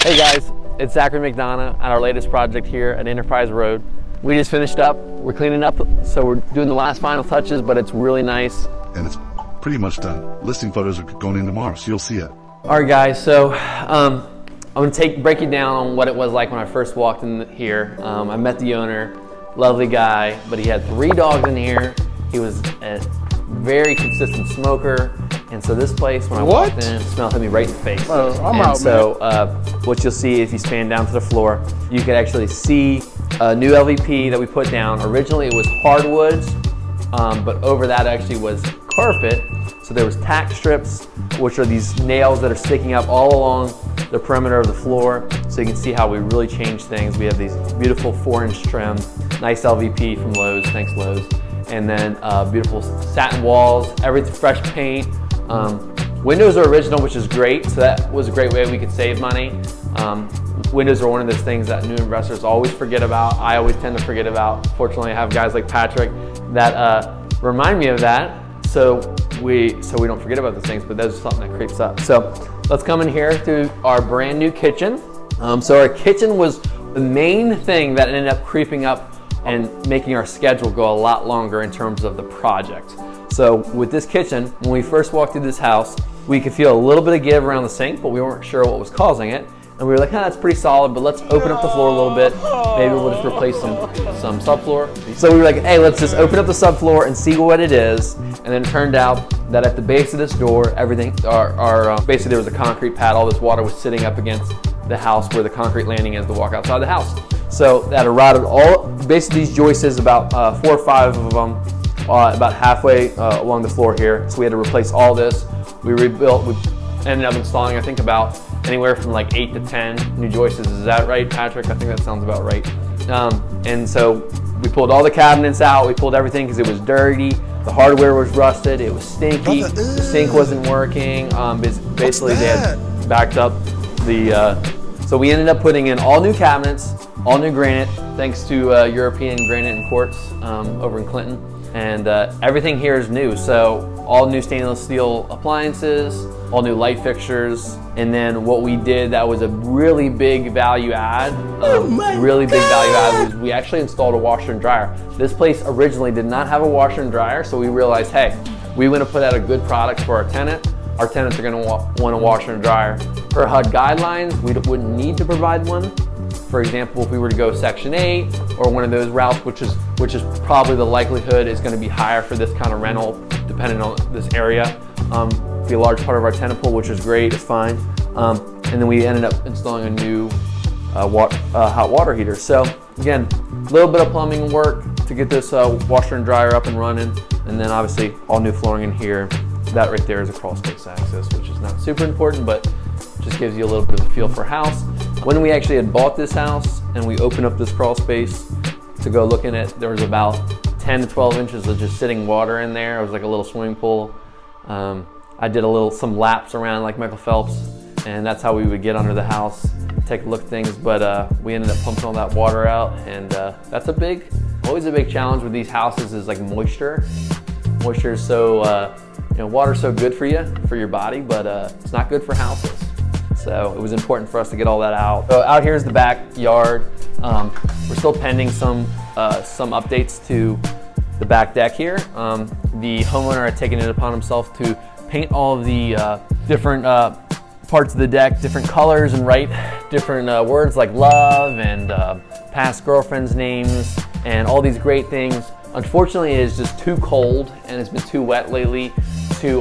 Hey guys, it's Zachary McDonough at our latest project here at Enterprise Road. We just finished up, we're cleaning up, so we're doing the last final touches, but it's really nice. And it's pretty much done. Listing photos are going in tomorrow, so you'll see it. All right guys, so I'm gonna break you down on what it was like when I first walked in here. I met the owner, lovely guy, but he had 3 dogs in here. He was a very consistent smoker. And so this place, when I walked in, smelled hit me right in the face. I'm out, so what you'll see if you span down to the floor, you can actually see a new LVP that we put down. Originally it was hardwoods, but over that actually was carpet. So there was tack strips, which are these nails that are sticking up all along the perimeter of the floor. So you can see how we really changed things. We have these beautiful 4-inch trim, nice LVP from Lowe's, thanks Lowe's. And then beautiful satin walls, everything fresh paint. Windows are original, which is great, so that was a great way we could save money. Windows are one of those things that new investors always forget about. I always tend to forget about. Fortunately, I have guys like Patrick that remind me of that, so we don't forget about those things, but those are something that creeps up. So let's come in here to our brand new kitchen. So our kitchen was the main thing that ended up creeping up and making our schedule go a lot longer in terms of the project. So with this kitchen, when we first walked through this house, we could feel a little bit of give around the sink, but we weren't sure what was causing it. And we were like, that's pretty solid, but let's open up the floor a little bit. Maybe we'll just replace some subfloor. So we were like, hey, let's just open up the subfloor and see what it is. And then it turned out that at the base of this door, everything, basically there was a concrete pad. All this water was sitting up against the house where the concrete landing is to walk outside the house. So that eroded basically these joists, about 4 or 5 of them, about halfway along the floor here. So we had to replace all this. We rebuilt, we ended up installing, I think, about anywhere from like 8 to 10 new joists. Is that right, Patrick? I think that sounds about right. And so we pulled all the cabinets out. We pulled everything because it was dirty. The hardware was rusted. It was stinky. The sink wasn't working. Basically, they had backed up the, so we ended up putting in all new cabinets, all new granite, thanks to European Granite and Quartz over in Clinton. And everything here is new. So all new stainless steel appliances, all new light fixtures. And then what we did that was a really big value add, value add was we actually installed a washer and dryer. This place originally did not have a washer and dryer, so we realized, hey, we want to put out a good product for our tenant. Our tenants are going to want a washer and dryer. Per HUD guidelines, we wouldn't need to provide one. For example, if we were to go Section 8 or one of those routes, which is probably the likelihood is going to be higher for this kind of rental, depending on this area. Be a large part of our tenant pool, which is great, it's fine. And then we ended up installing a new hot water heater. So again, a little bit of plumbing work to get this washer and dryer up and running. And then obviously all new flooring in here. That right there is a crawl space access, which is not super important, but just gives you a little bit of a feel for a house. When we actually had bought this house and we opened up this crawl space to go look in it, there was about 10 to 12 inches of just sitting water in there. It was like a little swimming pool. I did some laps around like Michael Phelps, and that's how we would get under the house, take a look at things, but we ended up pumping all that water out, and that's always a big challenge with these houses is like moisture. Moisture is so, water's so good for you, for your body, but it's not good for houses. So it was important for us to get all that out. So out here is the backyard. We're still pending some updates to the back deck here. The homeowner had taken it upon himself to paint all of the different parts of the deck, different colors, and write different words like love and past girlfriends' names and all these great things. Unfortunately, it is just too cold and it's been too wet lately to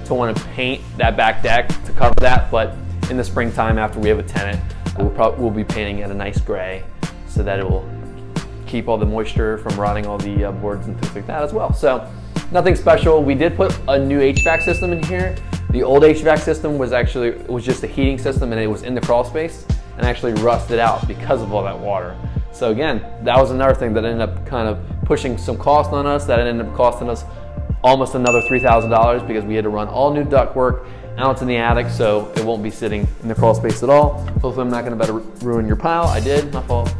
want to paint that back deck to cover that. But in the springtime, after we have a tenant, we'll be painting it a nice gray so that it will keep all the moisture from rotting all the boards and things like that as well. So nothing special. We did put a new HVAC system in here. The old HVAC system was just a heating system, and it was in the crawl space and actually rusted out because of all that water. So again, that was another thing that ended up kind of pushing some cost on us. That ended up costing us almost another $3,000 because we had to run all new ductwork out in the attic, so it won't be sitting in the crawl space at all. Hopefully I'm not going to ruin your pile. I did, my fault.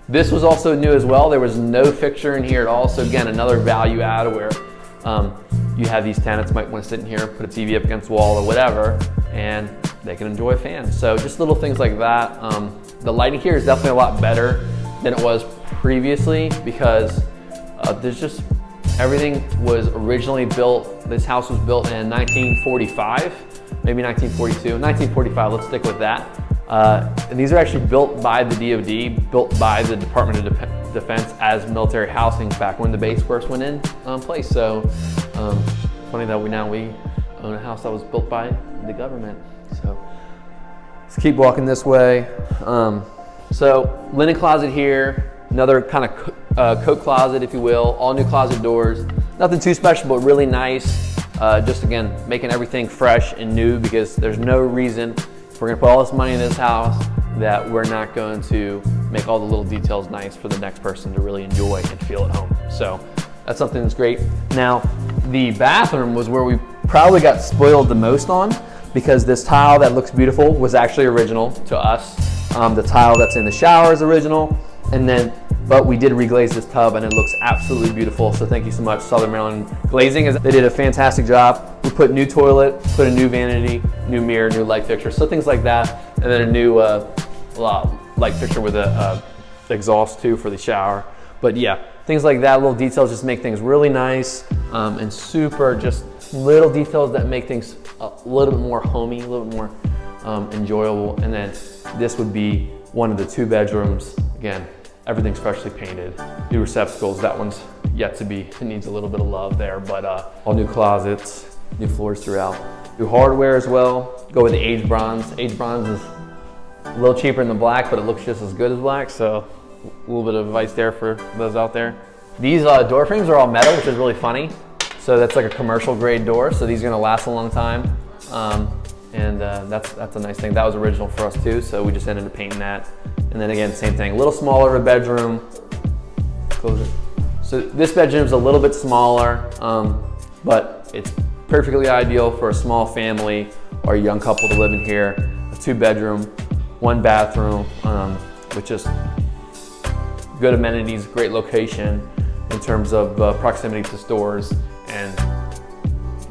This was also new as well. There was no fixture in here at all. So again, another value add where you have these tenants might want to sit in here, put a TV up against the wall or whatever, and they can enjoy a fan. So just little things like that. The lighting here is definitely a lot better than it was previously because there's just, everything was originally built, this house was built in 1945, maybe 1942, 1945, let's stick with that. And these are actually built by the DoD, built by the Department of Defense as military housing back when the base first went in place. So funny that we own a house that was built by the government. So let's keep walking this way. So linen closet here, another kind of coat closet, if you will, all new closet doors. Nothing too special, but really nice. Just again, making everything fresh and new because there's no reason if we're gonna put all this money in this house that we're not going to make all the little details nice for the next person to really enjoy and feel at home. So that's something that's great. Now, the bathroom was where we probably got spoiled the most on because this tile that looks beautiful was actually original to us. The tile that's in the shower is original, but we did reglaze this tub and it looks absolutely beautiful. So thank you so much, Southern Maryland Glazing. They did a fantastic job. We put new toilet, put a new vanity, new mirror, new light fixture, so things like that. And then a new light fixture with a exhaust too for the shower. But yeah, things like that, little details just make things really nice and super, just little details that make things a little bit more homey, a little bit more enjoyable. And then this would be one of the 2 bedrooms. Again, everything's freshly painted, new receptacles. That one's yet to be, it needs a little bit of love there, but all new closets, new floors throughout. New hardware as well. Go with the aged bronze. Aged bronze is a little cheaper than the black, but it looks just as good as black. So a little bit of advice there for those out there. These door frames are all metal, which is really funny. So that's like a commercial grade door. So these are gonna last a long time. That's a nice thing. That was original for us too. So we just ended up painting that. And then again, same thing, a little smaller of a bedroom. Close it. So this bedroom's a little bit smaller, but it's perfectly ideal for a small family or a young couple to live in here. A 2 bedroom, 1 bathroom, with just good amenities, great location in terms of proximity to stores and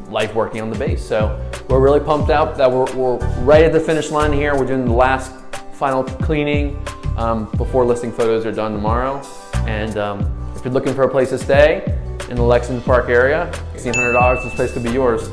life working on the base. So we're really pumped out that we're right at the finish line here. We're doing the last final cleaning before listing photos are done tomorrow. And if you're looking for a place to stay in the Lexington Park area, $1,600, this place could be yours.